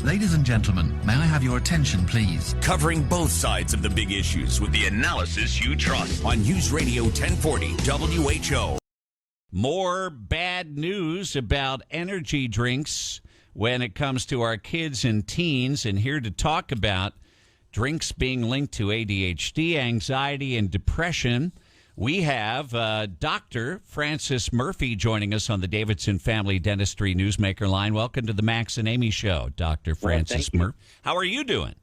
Ladies and gentlemen, may I have your attention, please? Covering both sides of the big issues with the analysis you trust on News Radio 1040 WHO. More bad news about energy drinks when it comes to our kids and teens. And here to talk about drinks being linked to ADHD, anxiety, and depression, we have Dr. Francis Murphy joining us on the Davidson Family Dentistry Newsmaker line. Welcome to the Max and Amy Show, Dr. Francis Murphy. How are you doing?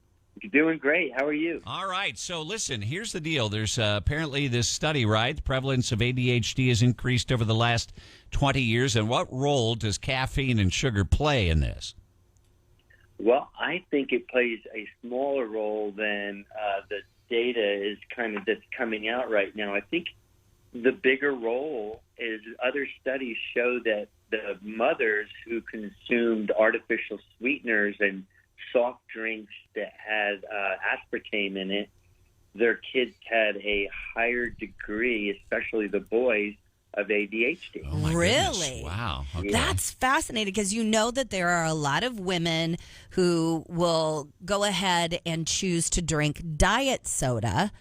Doing great. How are you? All right. So listen, here's the deal. There's apparently this study, right? The prevalence of ADHD has increased over the last 20 years. And what role does caffeine and sugar play in this? Well, I think it plays a smaller role than the data is kind of that's coming out right now. I think the bigger role is other studies show that the mothers who consumed artificial sweeteners and soft drinks that had aspartame in it, their kids had a higher degree, especially the boys, of ADHD. Oh my Really? goodness. Wow. Okay. That's fascinating because you know that there are a lot of women who will go ahead and choose to drink diet soda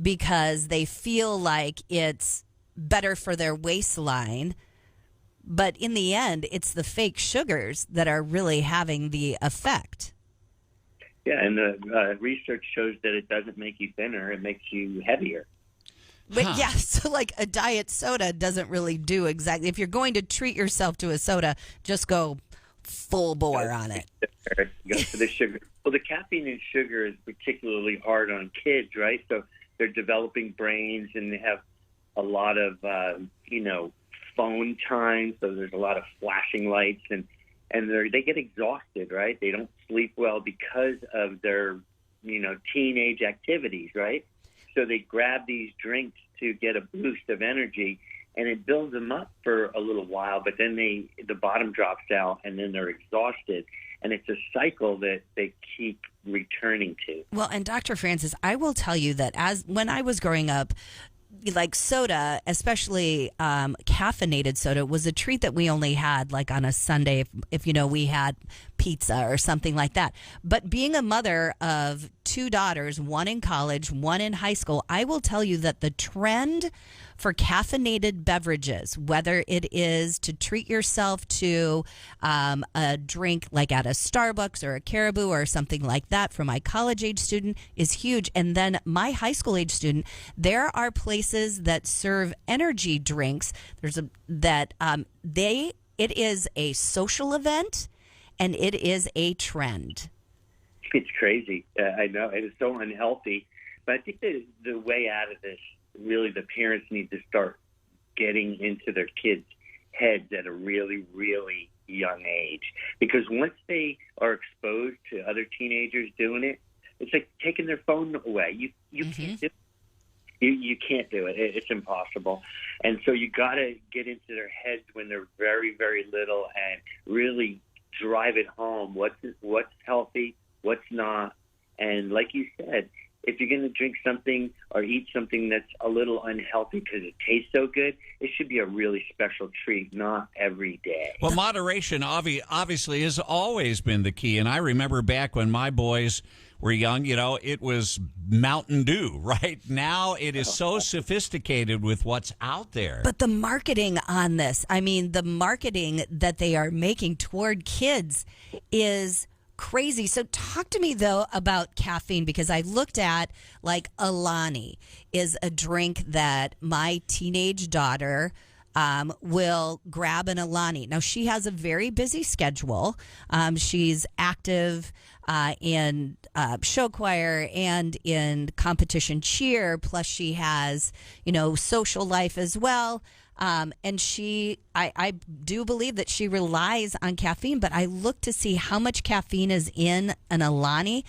because they feel like it's better for their waistline. But in the end, it's the fake sugars that are really having the effect. Yeah, and the research shows that it doesn't make you thinner; it makes you heavier. But yeah, so like a diet soda doesn't really do exactly. If you're going to treat yourself to a soda, just go full bore on it. Go for the sugar. Well, the caffeine and sugar is particularly hard on kids, right? So they're developing brains and they have a lot of, phone time. So there's a lot of flashing lights and they get exhausted, right? They don't sleep well because of their, teenage activities, right? So they grab these drinks to get a boost of energy, and it builds them up for a little while, but then the bottom drops out, and then they're exhausted. And it's a cycle that they keep returning to. Well, and Dr. Francis, I will tell you that when I was growing up, like soda, especially caffeinated soda, was a treat that we only had like on a Sunday if we had pizza or something like that. But being a mother of two daughters, one in college, one in high school, I will tell you that the trend for caffeinated beverages, whether it is to treat yourself to a drink like at a Starbucks or a Caribou or something like that for my college-age student, is huge. And then my high school-age student, there are places that serve energy drinks. It is a social event, and it is a trend. It's crazy. I know. It is so unhealthy. But I think the way out of this, really, the parents need to start getting into their kids' heads at a really, really young age. Because once they are exposed to other teenagers doing it, it's like taking their phone away. You can't do it. You can't do it. It's impossible. And so you got to get into their heads when they're very, very little and really drive it home. What's healthy, what's not. And like you said, if you're going to drink something or eat something that's a little unhealthy because it tastes so good, it should be a really special treat, not every day. Well, moderation obviously has always been the key. And I remember back when my boys were young, it was Mountain Dew. Right now, it is so sophisticated with what's out there. But the marketing on this, the marketing that they are making toward kids is crazy. So talk to me, though, about caffeine, because I looked at, like, Alani is a drink that my teenage daughter will grab an Alani. Now, she has a very busy schedule. She's active in show choir and in competition cheer, plus she has, social life as well. And I do believe that she relies on caffeine, but I look to see how much caffeine is in an Alani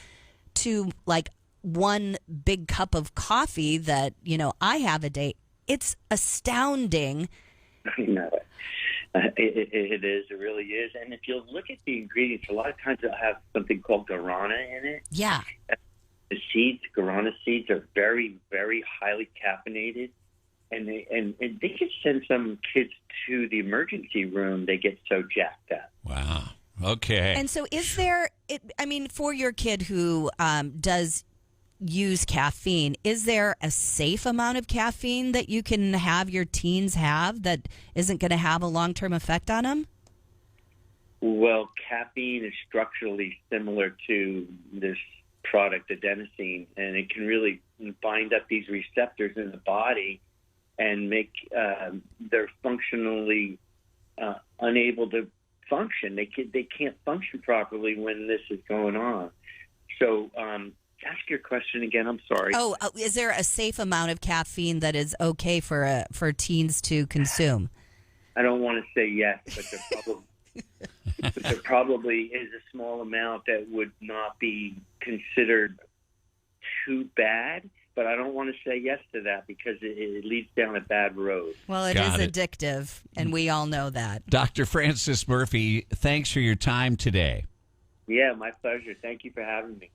to like one big cup of coffee that, I have a day. It's astounding. I know it. It is. It really is. And if you look at the ingredients, a lot of times they'll have something called guarana in it. Yeah. The seeds, guarana seeds, are very, very highly caffeinated. And they can send some kids to the emergency room. They get so jacked up. Wow. Okay. And so, is there? For your kid who does use caffeine, is there a safe amount of caffeine that you can have your teens have that isn't going to have a long-term effect on them? Well, caffeine is structurally similar to this product, adenosine, and it can really bind up these receptors in the body and make they're functionally unable to function. They can't function properly when this is going on. So, ask your question again. I'm sorry. Oh, is there a safe amount of caffeine that is okay for teens to consume? I don't want to say yes, but there probably is a small amount that would not be considered too bad. But I don't want to say yes to that because it leads down a bad road. Well, it is addictive, and we all know that. Dr. Francis Murphy, thanks for your time today. Yeah, my pleasure. Thank you for having me.